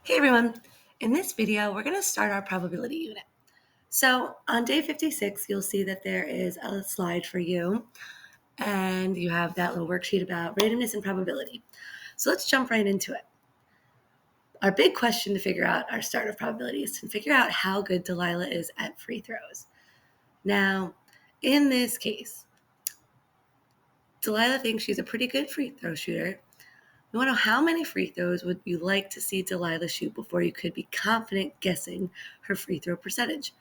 Hey everyone! In this video, we're going to start our probability unit. So on day 56, you'll see that there is a slide for you, and you have that little worksheet about randomness and probability. So let's jump right into it. Our big question to figure out our start of probability is to figure out how good Delilah is at free throws. Now, in this case, Delilah thinks she's a pretty good free throw shooter. We want to know how many free throws would you like to see Delilah shoot before you could be confident guessing her free throw percentage.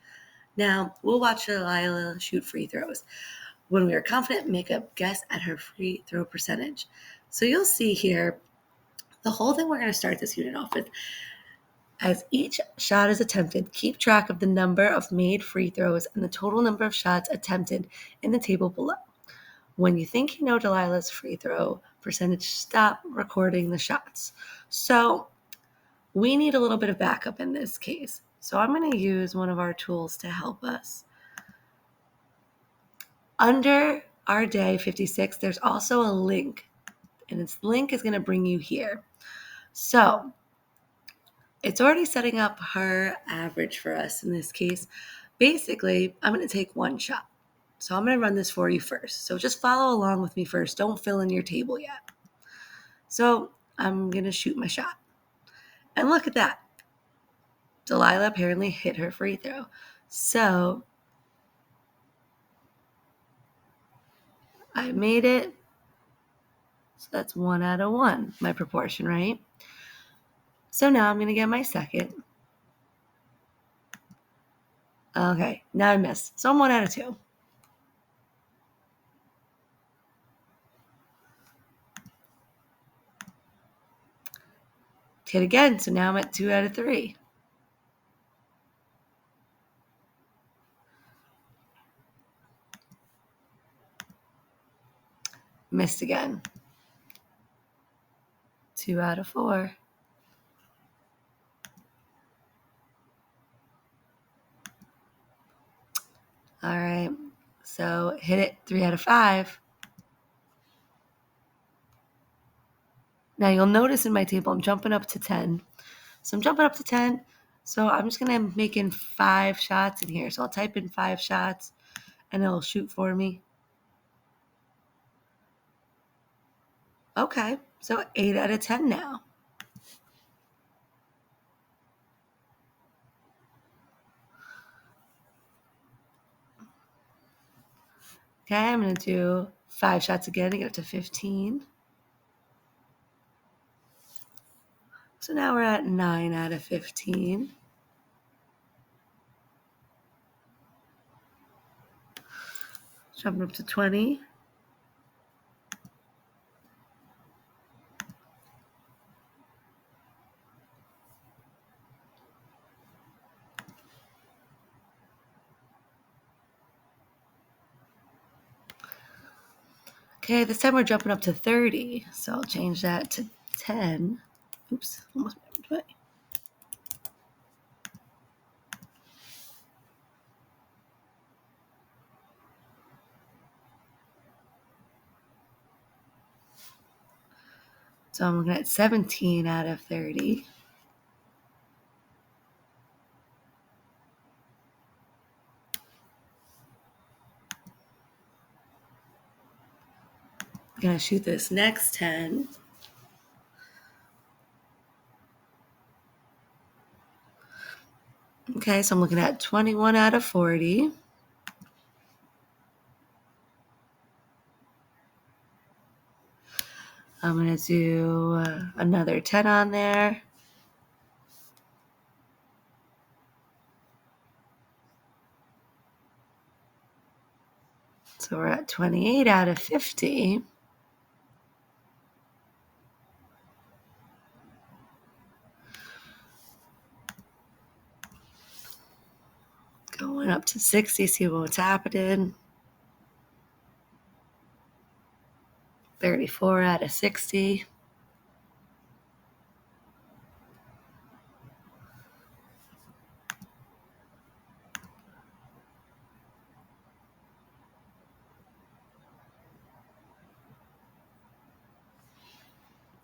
Now, we'll watch Delilah shoot free throws. When we are confident, make a guess at her free throw percentage. So you'll see here, the whole thing we're going to start this unit off with. As each shot is attempted, keep track of the number of made free throws and the total number of shots attempted in the table below. When you think you know Delilah's free throw percentage, stop recording the shots. So we need a little bit of backup in this case. So I'm going to use one of our tools to help us. Under our day 56, there's also a link, and this link is going to bring you here. So it's already setting up her average for us in this case. Basically, I'm going to take one shot. So I'm going to run this for you first. So just follow along with me first. Don't fill in your table yet. So I'm going to shoot my shot. And look at that. Delilah apparently hit her free throw. So I made it. So that's 1 out of 1, my proportion, right? So now I'm going to get my second. Okay, now I missed. So I'm 1 out of 2. Hit again, so now I'm at 2 out of 3. Missed again. 2 out of 4. All right, so hit it 3 out of 5. Now you'll notice in my table, I'm jumping up to 10. So I'm jumping up to 10. So I'm just going to make in 5 shots in here. So I'll type in 5 shots and it'll shoot for me. Okay, so 8 out of 10 now. Okay, I'm going to do 5 shots again to get up to 15. So now we're at 9 out of 15. Jumping up to 20. Okay, this time we're jumping up to 30. So I'll change that to 10. Oops, almost made 20. So I'm looking at 17 out of 30. I'm going to shoot this next 10. Okay, so I'm looking at 21 out of 40. I'm going to do another 10 on there. So we're at 28 out of 50. Going up to 60, see what's happening. 34 out of 60.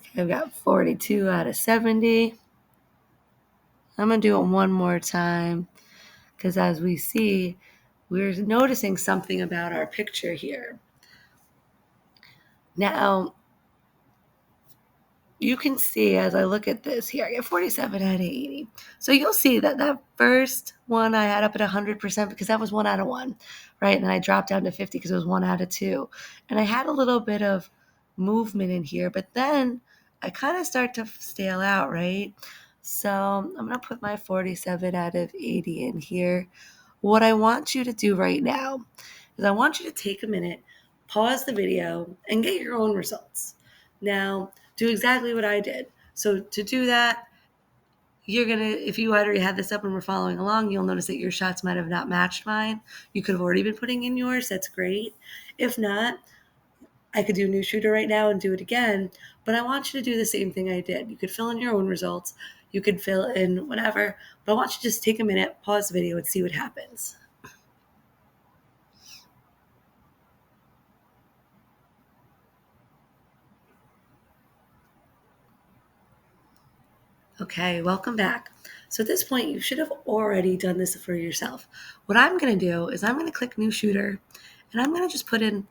Okay, I've got 42 out of 70. I'm going to do it one more time because as we see, we're noticing something about our picture here. Now, you can see as I look at this here, I get 47 out of 80. So you'll see that that first one I had up at 100% because that was 1 out of 1, right? And then I dropped down to 50 because it was 1 out of 2. And I had a little bit of movement in here, but then I kind of start to stale out, right? So I'm going to put my 47 out of 80 in here. What I want you to do right now is I want you to take a minute, pause the video, and get your own results. Now, do exactly what I did. So to do that, you're going to, if you already had this up and were following along, you'll notice that your shots might have not matched mine. You could have already been putting in yours. That's great. If not, I could do a new shooter right now and do it again, but I want you to do the same thing I did. You could fill in your own results. You could fill in whatever, but I want you to just take a minute, pause the video, and see what happens. Okay, welcome back. So at this point, you should have already done this for yourself. What I'm going to do is I'm going to click new shooter, and I'm going to just put in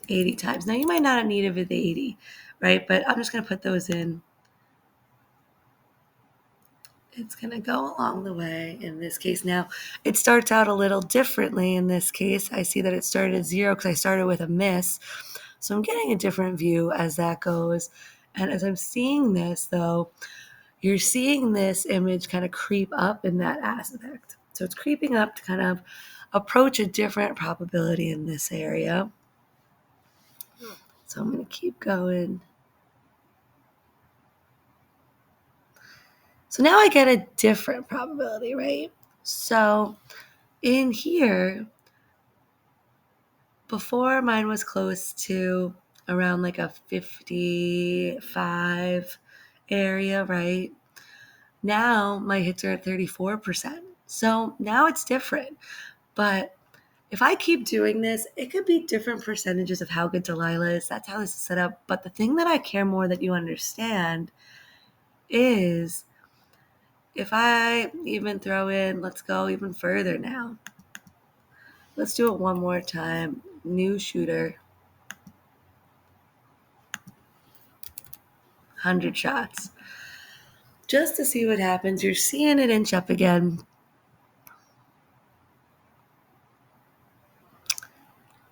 80 times. Now, you might not need it with the 80, right? But I'm just going to put those in. It's going to go along the way in this case. Now, it starts out a little differently in this case. I see that it started at 0 because I started with a miss. So I'm getting a different view as that goes. And as I'm seeing this, though, you're seeing this image kind of creep up in that aspect. So it's creeping up to kind of approach a different probability in this area. So I'm going to keep going. So now I get a different probability, right? So in here, before mine was close to around like a 55 area, right? Now my hits are at 34%. So now it's different. But if I keep doing this, it could be different percentages of how good Delilah is. That's how this is set up. But the thing that I care more that you understand is if I even throw in, let's go even further now. Let's do it one more time. New shooter. 100 shots. Just to see what happens. You're seeing it inch up again.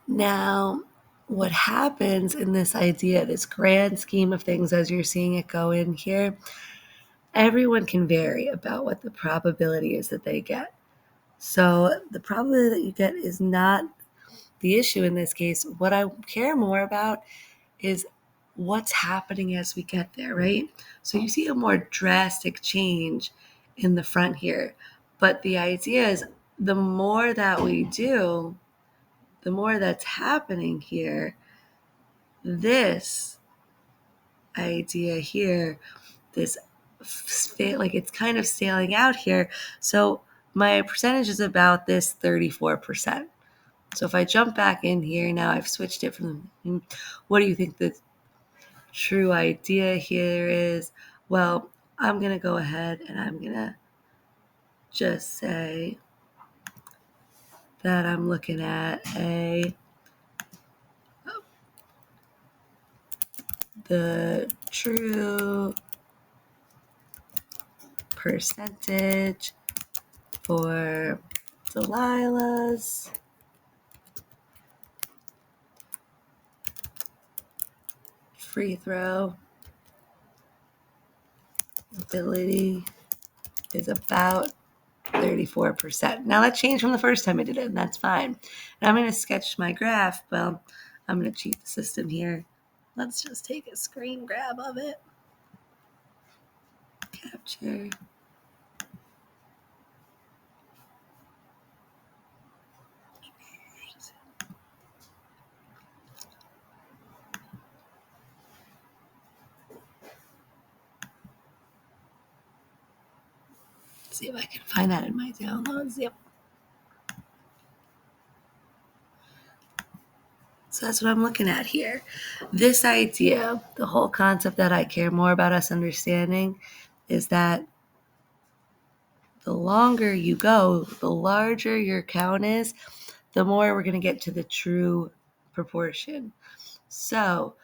Now, what happens in this idea, this grand scheme of things as you're seeing it go in here, everyone can vary about what the probability is that they get. So the probability that you get is not the issue in this case. What I care more about is what's happening as we get there, right? So you see a more drastic change in the front here. But the idea is the more that we do, the more that's happening here, this idea here, this like it's kind of sailing out here. So my percentage is about this 34%. So if I jump back in here, now I've switched it from, what do you think the true idea here is? Well, I'm going to go ahead and I'm going to just say that I'm looking at the true percentage for Delilah's free throw ability is about 34%. Now that changed from the first time I did it, and that's fine. Now I'm going to sketch my graph. Well, I'm going to cheat the system here. Let's just take a screen grab of it. Capture. Let's see if I can find that in my downloads. Yep. So that's what I'm looking at here. This idea, the whole concept that I care more about us understanding is that the longer you go, the larger your count is, the more we're going to get to the true proportion. So,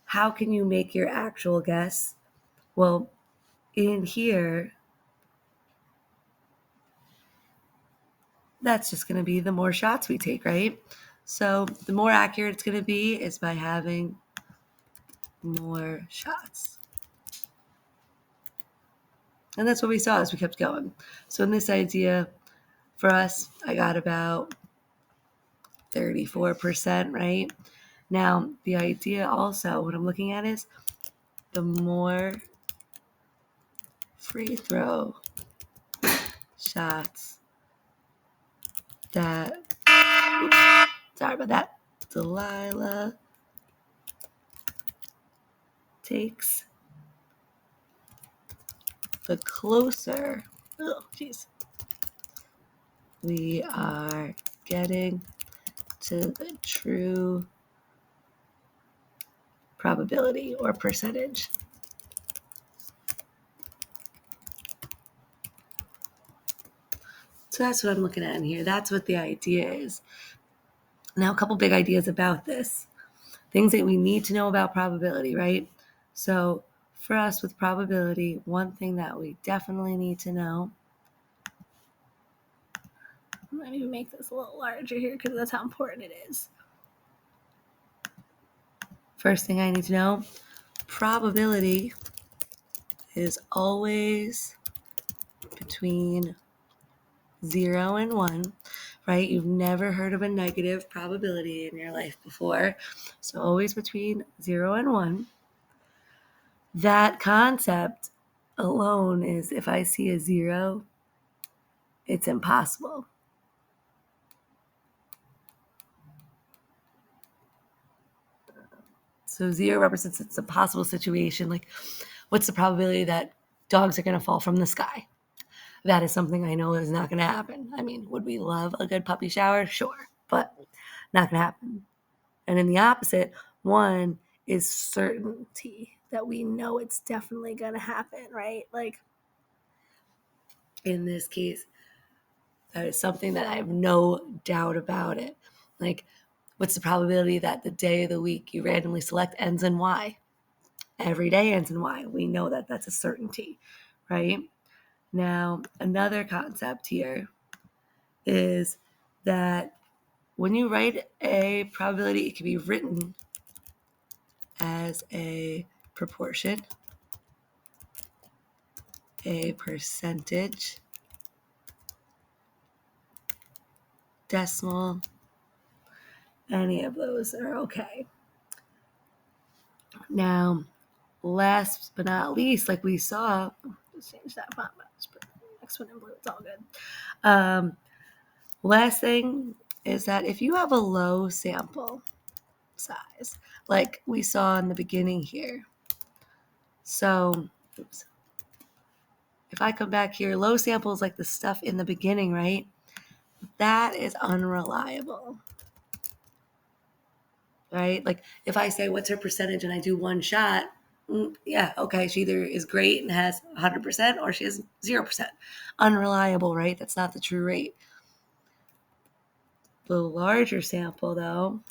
how can you make your actual guess? Well, in here, that's just going to be the more shots we take, right? So, the more accurate it's going to be is by having more shots. And that's what we saw as we kept going. So, in this idea, for us, I got about 34%, right? Now, the idea also, what I'm looking at is the more free throw shots that, sorry about that, Delilah takes, the closer, we are getting to the true probability or percentage. So that's what I'm looking at in here. That's what the idea is. Now, a couple big ideas about this. Things that we need to know about probability, right? So for us with probability, one thing that we definitely need to know, I'm going to even make this a little larger here because that's how important it is. First thing I need to know, probability is always between 0 and 1, right? You've never heard of a negative probability in your life before. So always between 0 and 1. That concept alone is if I see a 0, it's impossible. So 0 represents it's a possible situation. Like, what's the probability that dogs are going to fall from the sky? That is something I know is not going to happen. I mean, would we love a good puppy shower? Sure, but not going to happen. And in the opposite, 1 is certainty that we know it's definitely going to happen, right? Like, in this case, that is something that I have no doubt about it. Like, what's the probability that the day of the week you randomly select ends in Y? Every day ends in Y. We know that that's a certainty, right? Now, another concept here is that when you write a probability, it can be written as a proportion, a percentage, decimal, any of those are okay. Now, last but not least, like we saw, let's change that font, let's put the next one in blue, it's all good. Last thing is that if you have a low sample size, like we saw in the beginning here, so if I come back here, low sample is like the stuff in the beginning, right? That is unreliable, right? Like if I say, what's her percentage and I do one shot, yeah, okay, she either is great and has 100% or she has 0%. Unreliable, right? That's not the true rate. The larger sample, though,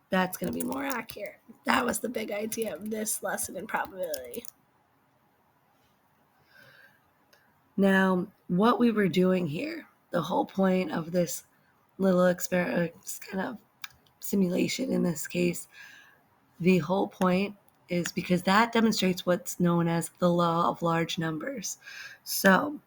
that's going to be more accurate. That was the big idea of this lesson in probability. Now, what we were doing here, the whole point of this little experiment, kind of simulation in this case, the whole point is because that demonstrates what's known as the law of large numbers. So,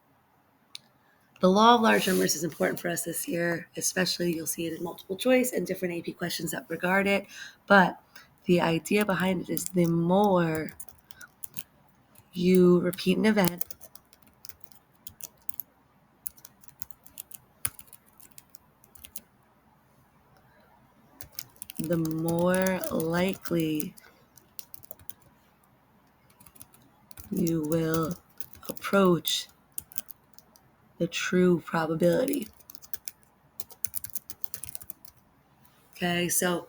the law of large numbers is important for us this year, especially you'll see it in multiple choice and different AP questions that regard it. But the idea behind it is the more you repeat an event, the more likely you will approach the true probability. Okay, so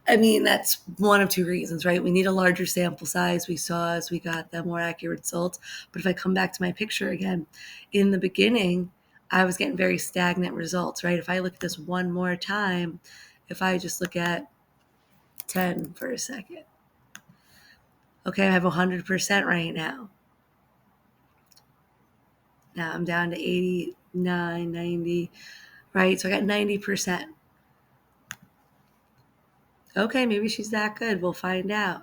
I mean, that's one of two reasons, right? We need a larger sample size. We saw as we got the more accurate results. But if I come back to my picture again, in the beginning, I was getting very stagnant results, right? If I look at this one more time, if I just look at 10 for a second, okay, I have 100% right now. Now I'm down to 89, 90, right? So I got 90%. Okay, maybe she's that good. We'll find out.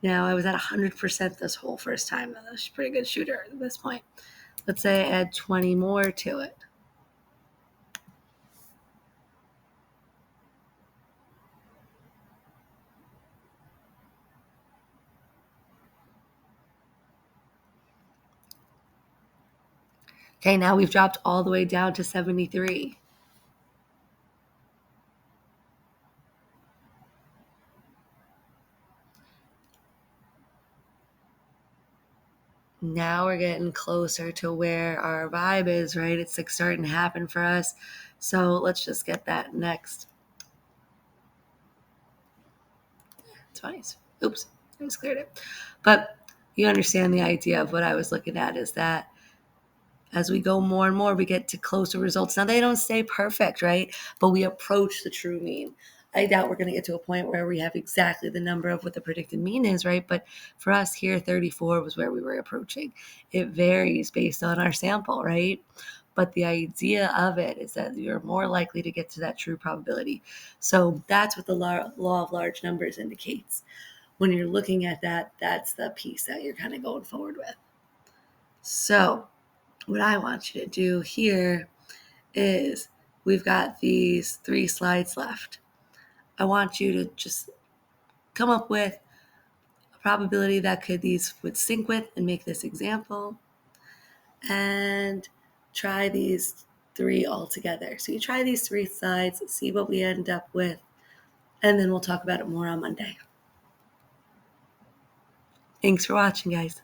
Now I was at 100% this whole first time. She's a pretty good shooter at this point. Let's say I add 20 more to it. Okay, now we've dropped all the way down to 73. Now we're getting closer to where our vibe is, right? It's like starting to happen for us. So let's just get that next. It's fine. Oops, I just cleared it. But you understand the idea of what I was looking at is that as we go more and more, we get to closer results. Now, they don't stay perfect, right? But we approach the true mean. I doubt we're going to get to a point where we have exactly the number of what the predicted mean is, right? But for us here, 34 was where we were approaching. It varies based on our sample, right? But the idea of it is that you're more likely to get to that true probability. So that's what the law of large numbers indicates. When you're looking at that, that's the piece that you're kind of going forward with. So what I want you to do here is we've got these 3 slides left. I want you to just come up with a probability that these would sync with and make this example, and try these 3 all together. So you try these 3 slides, see what we end up with, and then we'll talk about it more on Monday. Thanks for watching, guys.